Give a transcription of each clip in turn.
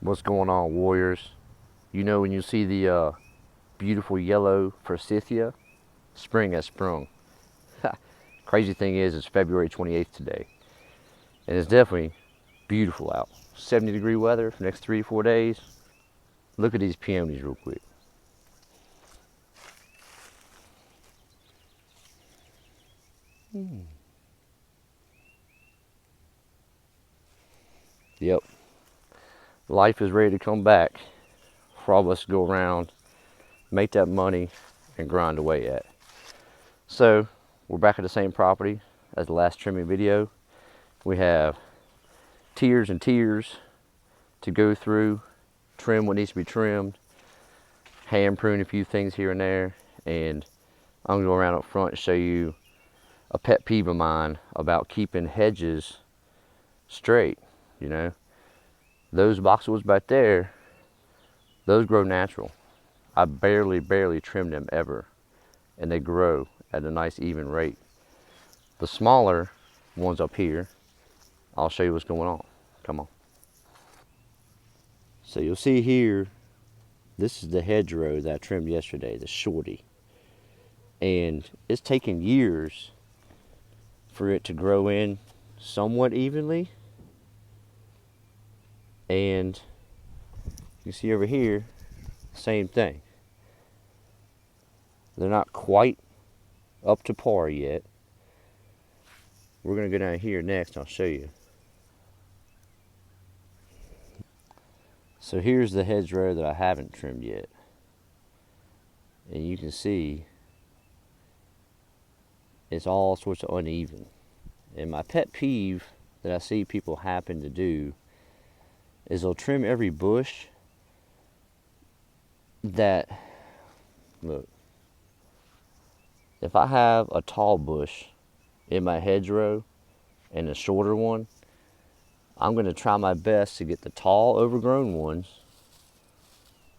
What's going on, warriors? You know, when you see the beautiful yellow forsythia, spring has sprung. Crazy thing is, it's February 28th today, and it's definitely beautiful out. 70-degree weather for the next 3 to 4 days. Look at these peonies real quick. Yep. Life is ready to come back for all of us to go around, make that money, and grind away at. So, we're back at the same property as the last trimming video. We have tiers and tiers to go through, trim what needs to be trimmed, hand prune a few things here and there, and I'm gonna go around up front and show you a pet peeve of mine about keeping hedges straight. You know, those boxwoods back there, those grow natural. I barely trim them ever, and they grow at a nice even rate. The smaller ones up here, I'll show you what's going on. Come on. So you'll see here, this is the hedgerow that I trimmed yesterday, the shorty. And it's taken years for it to grow in somewhat evenly. And you see over here, same thing. They're not quite up to par yet. We're gonna go down here next, I'll show you. So here's the hedgerow that I haven't trimmed yet. And you can see it's all sorts of uneven. And my pet peeve that I see people happen to do is they'll trim every bush that, look, if I have a tall bush in my hedgerow and a shorter one, I'm going to try my best to get the tall overgrown ones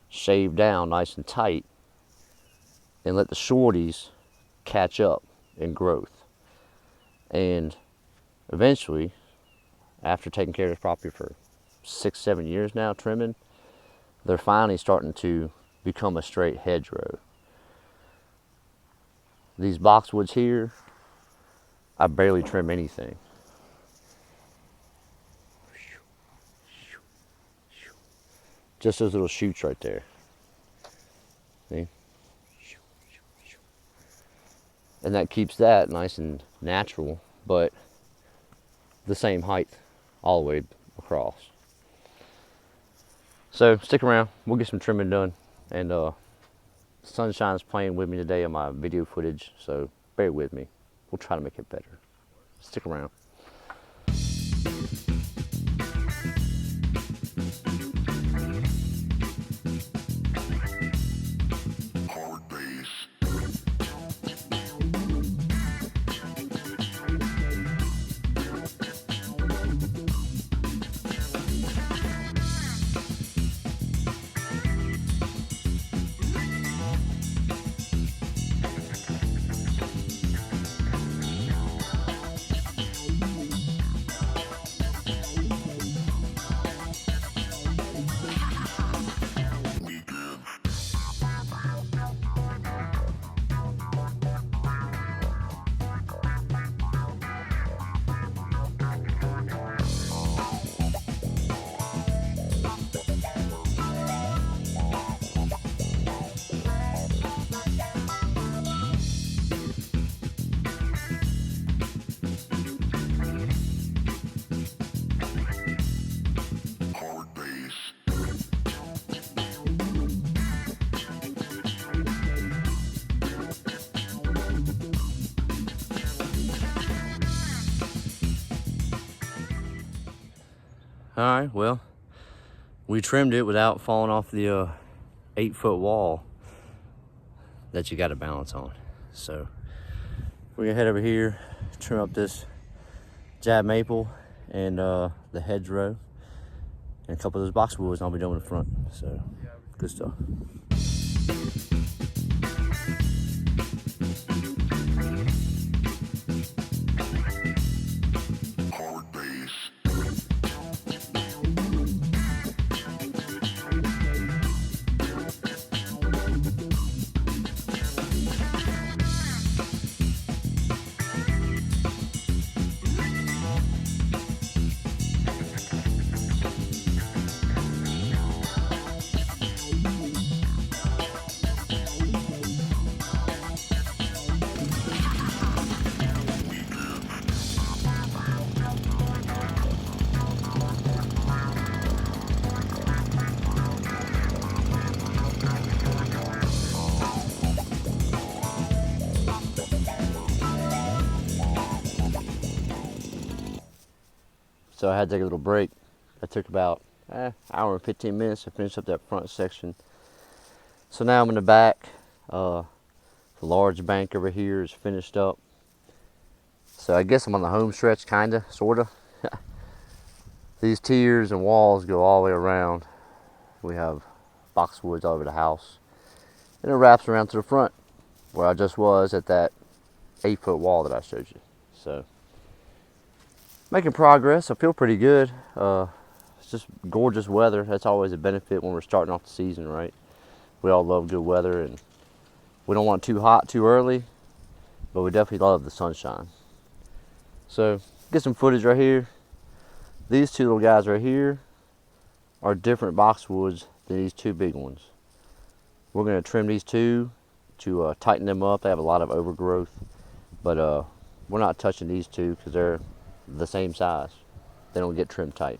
shaved down nice and tight and let the shorties catch up in growth. And eventually, after taking care of this property for 6-7 years now, trimming, they're finally starting to become a straight hedgerow. These boxwoods here, I barely trim anything. Just those little shoots right there. See? And that keeps that nice and natural, but the same height all the way across. So stick around, we'll get some trimming done. And sunshine's playing with me today on my video footage, so bear with me. We'll try to make it better. Stick around. All right, well, we trimmed it without falling off the 8-foot wall that you got to balance on. So we're gonna head over here, trim up this jab maple and the hedgerow and a couple of those boxwoods, and I'll be done with the front. So good stuff. so I had to take a little break. That took about hour and 15 minutes to finish up that front section. So now I'm in the back. The large bank over here is finished up. So I guess I'm on the home stretch, kinda, sorta. These tiers and walls go all the way around. We have boxwoods all over the house. And it wraps around to the front where I just was at that 8-foot wall that I showed you. So making progress. I feel pretty good. It's just gorgeous weather. That's always a benefit when we're starting off the season, right? We all love good weather, and we don't want it too hot too early, but we definitely love the sunshine. So get some footage right here. These two little guys right here are different boxwoods than these two big ones. We're going to trim these two to tighten them up. They have a lot of overgrowth, but we're not touching these two because they're the same size. They don't get trimmed tight.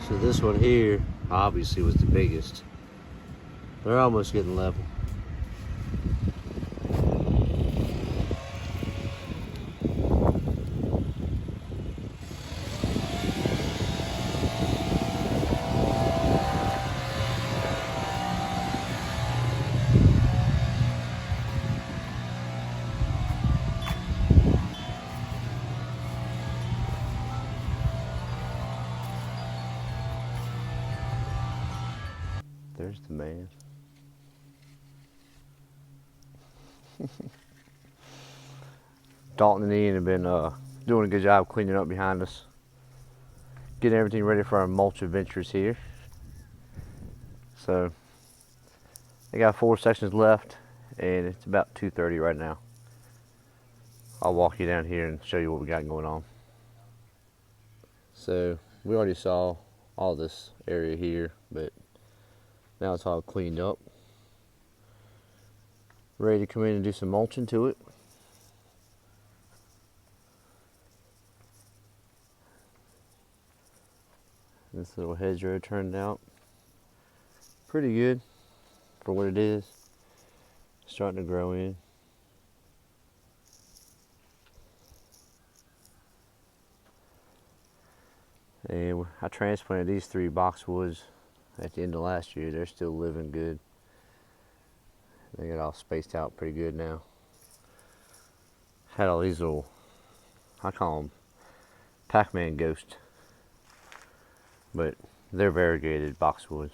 So this one here obviously was the biggest. They're almost getting level. There's the man. Dalton and Ian have been doing a good job cleaning up behind us, getting everything ready for our mulch adventures here. So I got 4 sections left, and it's about 2:30 right now. I'll walk you down here and show you what we got going on. So we already saw all this area here, but now it's all cleaned up, ready to come in and do some mulching to it. This little hedgerow turned out pretty good for what it is. Starting to grow in. And I transplanted these 3 boxwoods at the end of last year. They're still living good. They got all spaced out pretty good now. Had all these little, I call them Pac-Man ghosts, but they're variegated boxwoods.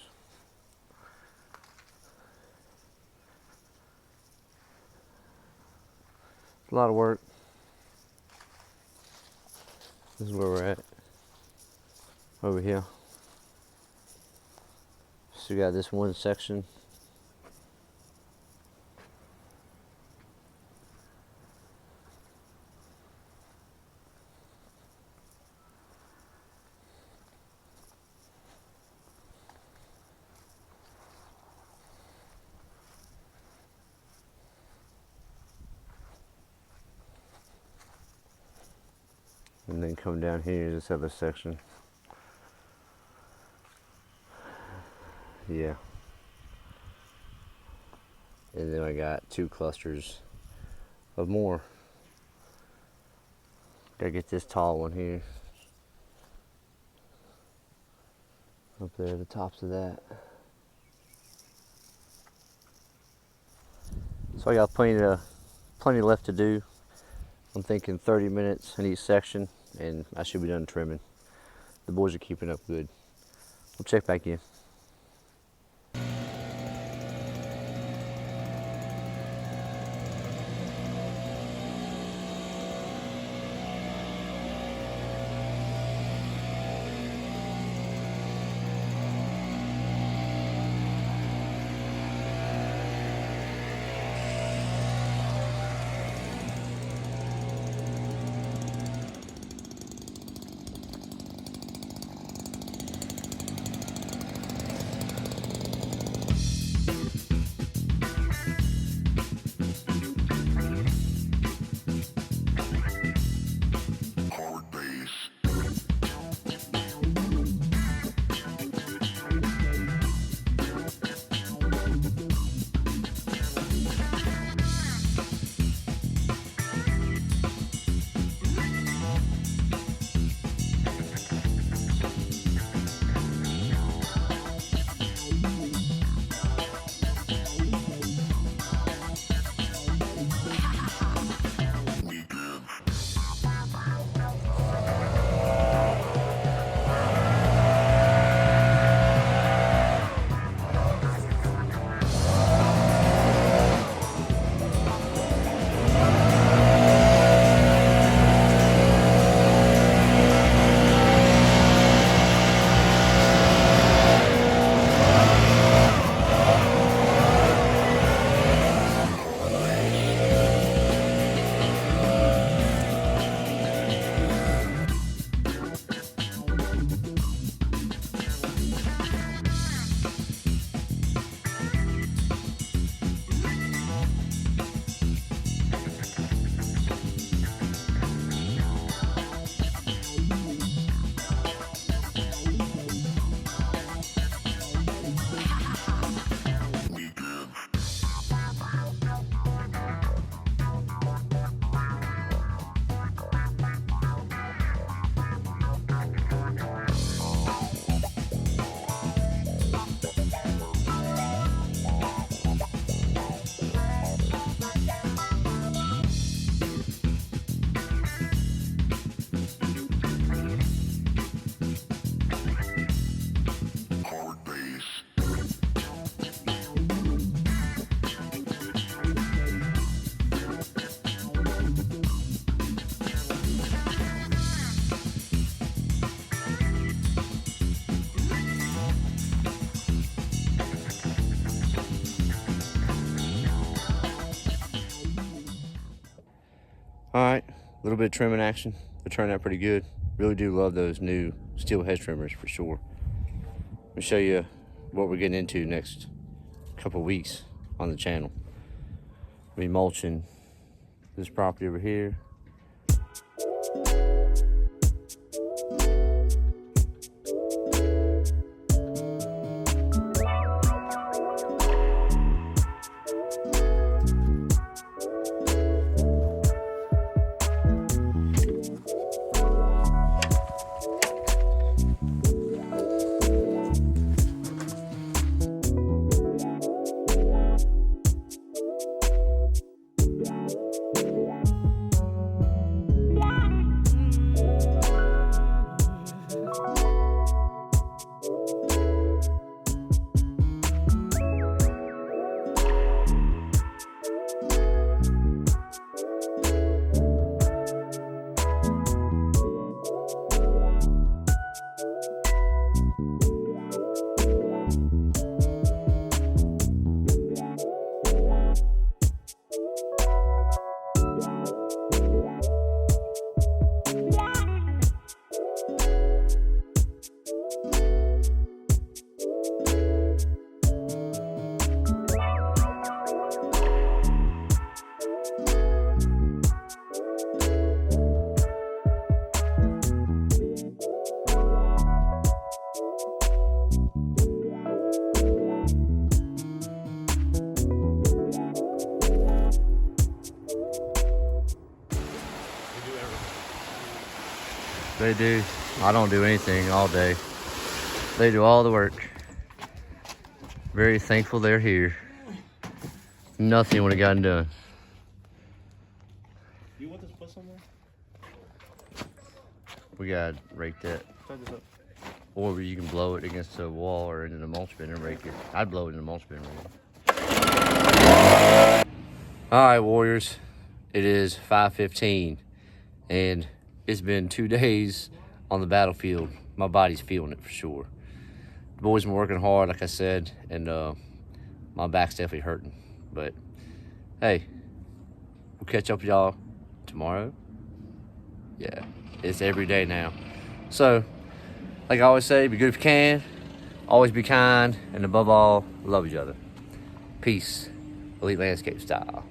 It's a lot of work. This is where we're at. Over here. So we got this one section. And then come down here to this other section. Yeah. And then I got 2 clusters of more. Gotta get this tall one here. Up there, the tops of that. So I got plenty left to do. I'm thinking 30 minutes in each section, and I should be done trimming. The boys are keeping up good. We'll check back in. All right, a little bit of trimming action. It turned out pretty good. Really do love those new steel hedge trimmers for sure. Let me show you what we're getting into next couple weeks on the channel. We'll be mulching this property over here. They do. I don't do anything all day. They do all the work. Very thankful they're here. Nothing would have gotten done. You want this put somewhere? We gotta rake that. Try this up. Or you can blow it against the wall or into the mulch bin and rake it. I'd blow it in the mulch bin. All right, Warriors. It is 5:15, and it's been 2 days on the battlefield. My body's feeling it for sure. The boys been working hard, like I said, and my back's definitely hurting. But hey, we'll catch up with y'all tomorrow. Yeah, it's every day now. So, like I always say, be good if you can, always be kind, and above all, love each other. Peace, Elite Landscape style.